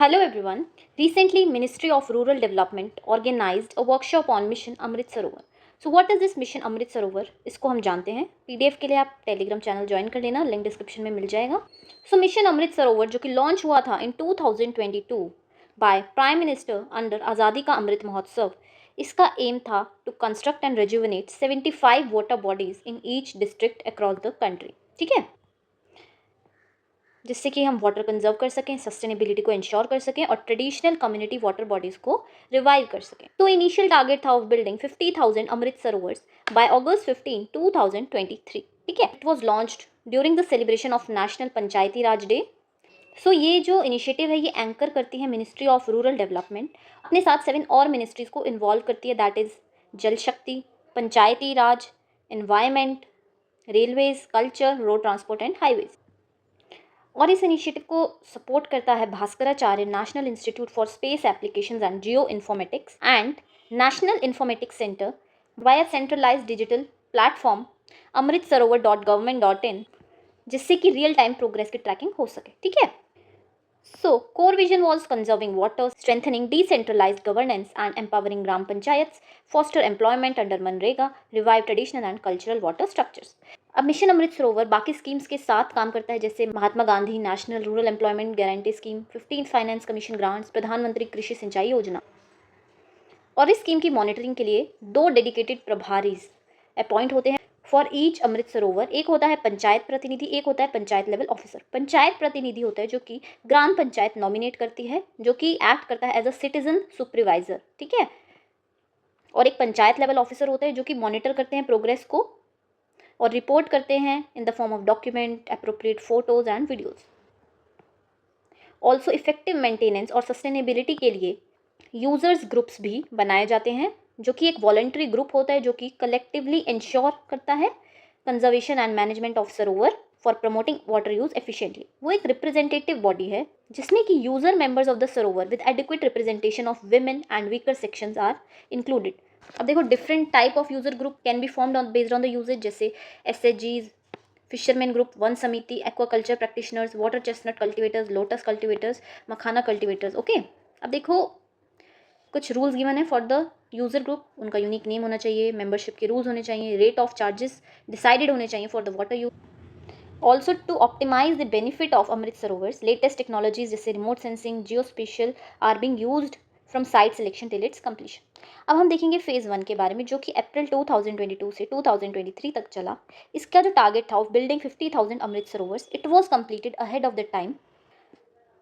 Hello everyone. Recently, Ministry of Rural Development organized a workshop on Mission Amrit Sarovar. So what is this Mission Amrit Sarovar? इसको हम जानते हैं. PDF के लिए आप Telegram channel join कर लेना, लिंक डिस्क्रिप्शन में मिल जाएगा. So मिशन अमृत सरोवर जो कि लॉन्च हुआ था in 2022 by prime minister under Azadi ka Amrit Mahotsav. इसका एम था to construct and rejuvenate 75 water bodies in each district across the country. ठीक है, जिससे कि हम वाटर कंजर्व कर सकें, सस्टेनेबिलिटी को इंश्योर कर सकें और ट्रेडिशनल कम्युनिटी वाटर बॉडीज़ को रिवाइव कर सकें. तो इनिशियल टारगेट था of building 50,000 Amrit Sarovars by August 15, 2023. ठीक है, it was launched during the celebration of national Panchayati Raj day. So ये जो इनिशिएटिव है ये एंकर करती है मिनिस्ट्री ऑफ रूरल डेवलपमेंट. अपने साथ 7 और मिनिस्ट्रीज को इन्वॉल्व करती है, that is Jal Shakti, Panchayati Raj, environment, railways, culture, road transport and highways. और इस इनिशिएटिव को सपोर्ट करता है Bhaskaracharya national institute for space applications and geoinformatics and national informatics centre via centralised digital platform amritsarowar.government.in, जिससे कि रियल टाइम प्रोग्रेस की tracking हो सके. ठीक है, so core vision was conserving water, strengthening decentralised governance and empowering gram panchayats, foster employment under मनरेगा, revive traditional and cultural water structures. अब mission Amrit Sarovar बाकी स्कीम्स के साथ काम करता है, जैसे Mahatma Gandhi national rural employment guarantee scheme, 15th finance commission grants, Pradhan Mantri Krishi सिंचाई योजना. और इस स्कीम की मॉनिटरिंग के लिए 2 डेडिकेटेड प्रभारीज अपॉइंट होते हैं फॉर ईच अमृत सरोवर. एक होता है पंचायत प्रतिनिधि, एक होता है पंचायत लेवल ऑफिसर. पंचायत प्रतिनिधि होता है जो कि ग्राम पंचायत नॉमिनेट करती है, जो कि एक्ट करता है एज अ सिटीजन सुपरवाइजर. ठीक है, और एक पंचायत लेवल ऑफिसर होता है जो कि मॉनिटर करते हैं प्रोग्रेस को और रिपोर्ट करते हैं in the form of document, appropriate photos and videos. Also effective maintenance और सस्टेनेबिलिटी के लिए यूजर्स ग्रुप्स भी बनाए जाते हैं, जो कि एक वॉलंटरी ग्रुप होता है जो कि कलेक्टिवली इंश्योर करता है conservation and management of sarovar for promoting water use efficiently. वो एक रिप्रेजेंटेटिव बॉडी है जिसमें कि user members of the sarovar with adequate representation of women and weaker sections are included. अब देखो, different type of user group can be formed on based on the usages, जैसे एसएचजीज, fisherman group, वन समिति, aquaculture practitioners, water chestnut cultivators, lotus cultivators, makhana cultivators. Okay, अब देखो कुछ rules given है फॉर द यूजर ग्रुप. उनका यूनिक नेम होना चाहिए, मेंबरशिप के रूल्स होने चाहिए, रेट ऑफ चार्जेस डिसाइडेड होने चाहिए for the water use. Also to optimise the benefit of Amrit Sarovars, latest technologies जैसे remote sensing, geospatial are being used from site selection till its completion. अब हम देखेंगे फेज़ 1 के बारे में, जो कि अप्रैल 2022 से 2023 तक चला. इसका जो टारगेट था of building 50,000 Amrit Sarovars, it was completed ahead of the time.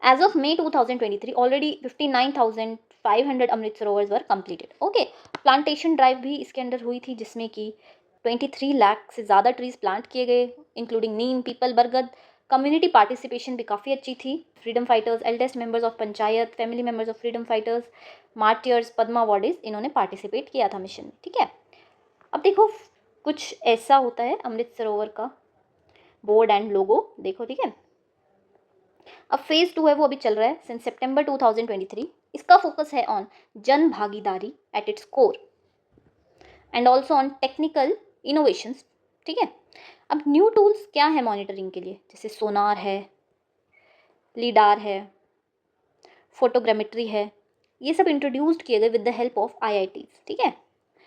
As of May 2023, already 59,500 Amrit Sarovars were completed. Okay, plantation drive भी इसके अंदर हुई थी, जिसमें कि 23 लाख से ज़्यादा ट्रीज प्लांट किए गए, इंक्लूडिंग नीम, पीपल, बरगद. कम्युनिटी पार्टिसिपेशन भी काफ़ी अच्छी थी. Freedom fighters, eldest members of panchayat, family members of freedom fighters, martyrs, Padma awardees, इन्होंने पार्टिसिपेट किया था मिशन में. ठीक है, अब देखो कुछ ऐसा होता है अमृत सरोवर का बोर्ड एंड लोगो, देखो. ठीक है, अब फेज़ 2 है वो अभी चल रहा है सिंस सितंबर 2023. इसका फोकस है ऑन जन भागीदारी at its core and also on technical innovations. ठीक है, अब न्यू टूल्स क्या है मॉनिटरिंग के लिए, जैसे सोनार है, लीडार है, फोटोग्रामेट्री है. ये सब इंट्रोड्यूस्ड किए गए with the help of IITs. ठीक है,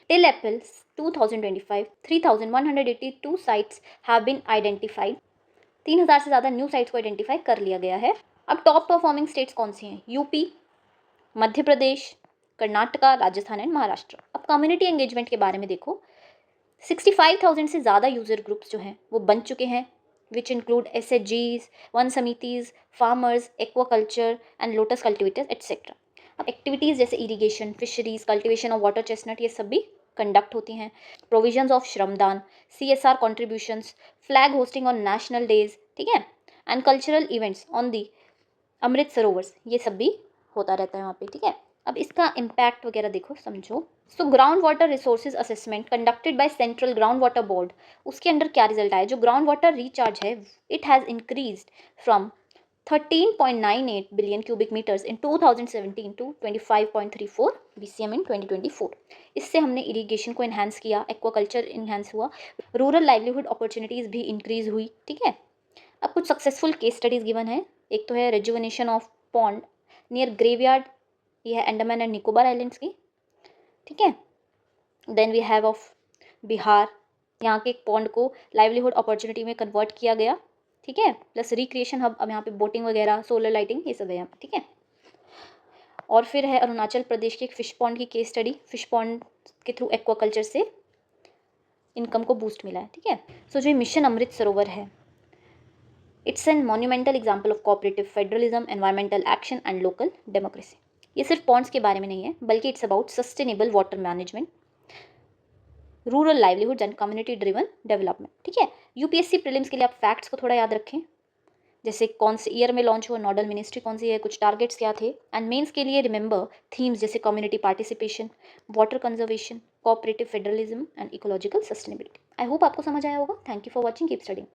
till April 2025 3,182 sites have been identified. 3,000 से ज़्यादा न्यू साइट्स को आइडेंटिफाई कर लिया गया है. अब टॉप परफॉर्मिंग स्टेट्स कौन सी हैं? UP, Madhya Pradesh, Karnataka, Rajasthan and Maharashtra. अब कम्युनिटी एंगेजमेंट के बारे में देखो, 65,000 से ज़्यादा यूजर ग्रुप्स जो हैं वो बन चुके हैं, विच इंक्लूड SHGs, वन समितिज, farmers, aquaculture and lotus cultivators etcetera. अब एक्टिविटीज़ जैसे irrigation, fisheries, cultivation of water chestnut, ये सब भी कंडक्ट होती हैं. Provisions of shramdaan, CSR contributions, flag hosting on national days. ठीक है, and cultural events on the Amrit Sarovars, ये सब भी होता रहता है वहाँ पे. ठीक है, अब इसका इम्पैक्ट वगैरह देखो, समझो. So ground water resources assessment conducted by central ground water board, उसके अंडर क्या रिजल्ट आया? जो ग्राउंड वाटर रिचार्ज है it has increased from 13.98 billion cubic meters in 2017 to 25.34 BCM in 2024. इससे हमने इरीगेशन को इन्हांस किया, एक्वाकल्चर इन्हांस हुआ, रूरल लाइवलीहुड अपॉर्चुनिटीज़ भी इंक्रीज हुई. ठीक है, अब कुछ सक्सेसफुल केस स्टडीज़ गिवन है. एक तो है rejuvenation of pond near graveyard, ये है अंडमान एंड निकोबार आइलैंड्स की, ठीक है। Then we have of Bihar, यहाँ के एक पॉन्ड को लाइवलीहुड अपॉर्चुनिटी में कन्वर्ट किया गया, ठीक है, प्लस रिक्रिएशन हब, अब यहाँ पे बोटिंग वगैरह, सोलर लाइटिंग, ये सब है यहाँ पे, ठीक है। और फिर है अरुणाचल प्रदेश के एक फिश पॉन्ड की केस स्टडी, फिश पॉन्ड के थ्रू एक्वाकल्चर से इनकम को बूस्ट मिला है, ठीक है। सो जो मिशन अमृत सरोवर है, it's an monumental example of cooperative federalism, environmental action and local democracy. ये सिर्फ पॉन्ड्स के बारे में नहीं है, बल्कि it's about sustainable water management, rural livelihoods and community driven development, ठीक है। यूपीएससी प्रीलिम्स के लिए आप फैक्ट्स को थोड़ा याद रखें, जैसे कौन से ईयर में लॉन्च हुआ, नोडल मिनिस्ट्री कौन सी है, कुछ टारगेट्स क्या थे, एंड मेंस के लिए रिमेंबर थीम्स जैसे community participation, water conservation, cooperative federalism and ecological sustainability. I hope आपको समझ आया होगा। Thank you for watching, keep studying.